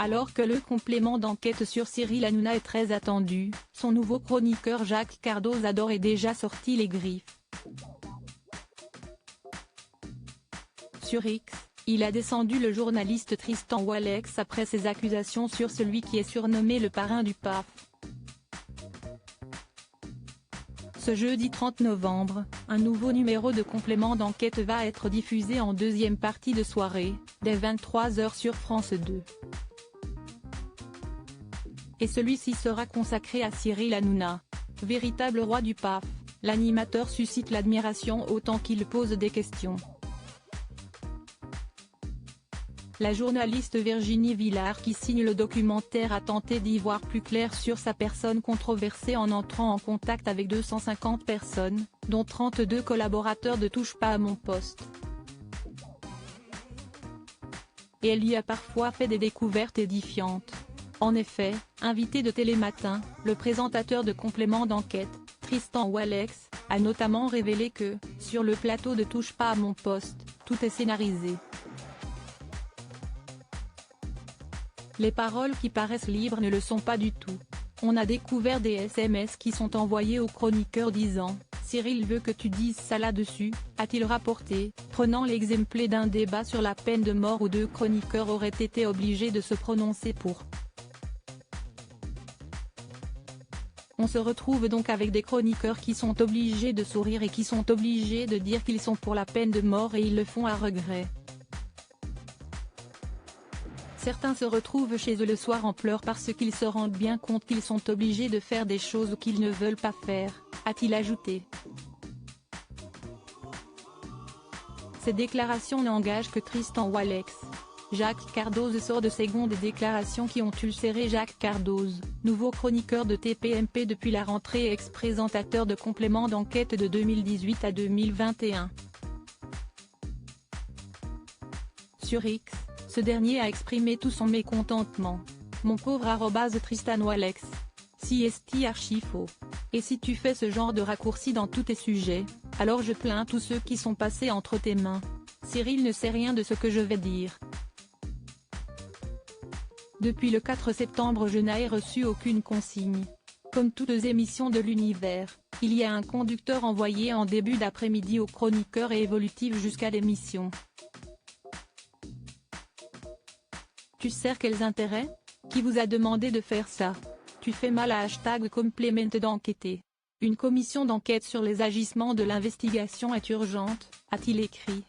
Alors que le complément d'enquête sur Cyril Hanouna est très attendu, son nouveau chroniqueur Jacques Cardoz a d'ores et déjà sorti les griffes. Sur X, il a descendu le journaliste Tristan Wallex après ses accusations sur celui qui est surnommé le parrain du PAF. Ce jeudi 30 novembre, un nouveau numéro de complément d'enquête va être diffusé en deuxième partie de soirée, dès 23 h sur France 2. Et celui-ci sera consacré à Cyril Hanouna. Véritable roi du PAF, l'animateur suscite l'admiration autant qu'il pose des questions. La journaliste Virginie Villard qui signe le documentaire a tenté d'y voir plus clair sur sa personne controversée en entrant en contact avec 250 personnes, dont 32 collaborateurs de Touche pas à mon poste. Et elle y a parfois fait des découvertes édifiantes. En effet, invité de Télématin, le présentateur de complément d'enquête, Tristan Wallex, a notamment révélé que, sur le plateau de Touche pas à mon poste, tout est scénarisé. Les paroles qui paraissent libres ne le sont pas du tout. On a découvert des SMS qui sont envoyés au chroniqueur disant « Cyril veut que tu dises ça là-dessus », a-t-il rapporté, prenant l'exemple d'un débat sur la peine de mort où 2 chroniqueurs auraient été obligés de se prononcer pour. On se retrouve donc avec des chroniqueurs qui sont obligés de sourire et qui sont obligés de dire qu'ils sont pour la peine de mort et ils le font à regret. Certains se retrouvent chez eux le soir en pleurs parce qu'ils se rendent bien compte qu'ils sont obligés de faire des choses qu'ils ne veulent pas faire, a-t-il ajouté. Ces déclarations n'engagent que Tristan Wallex. Jacques Cardoz sort de secondes déclarations qui ont ulcéré Jacques Cardoz, nouveau chroniqueur de TPMP depuis la rentrée et ex-présentateur de complément d'enquête de 2018 à 2021. Sur X, ce dernier a exprimé tout son mécontentement. Mon pauvre @Tristan Wallex. Si est archi faux. Et si tu fais ce genre de raccourci dans tous tes sujets, alors je plains tous ceux qui sont passés entre tes mains. Cyril ne sait rien de ce que je vais dire. Depuis le 4 septembre je n'ai reçu aucune consigne. Comme toutes les émissions de l'univers, il y a un conducteur envoyé en début d'après-midi au chroniqueur et évolutif jusqu'à l'émission. Tu sers quels intérêts? Qui vous a demandé de faire ça? Tu fais mal à #complément d'enquêter. Une commission d'enquête sur les agissements de l'investigation est urgente, a-t-il écrit.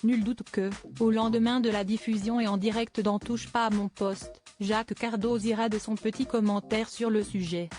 Nul doute que, au lendemain de la diffusion et en direct dans Touche pas à mon poste, Jacques Cardoz ira de son petit commentaire sur le sujet.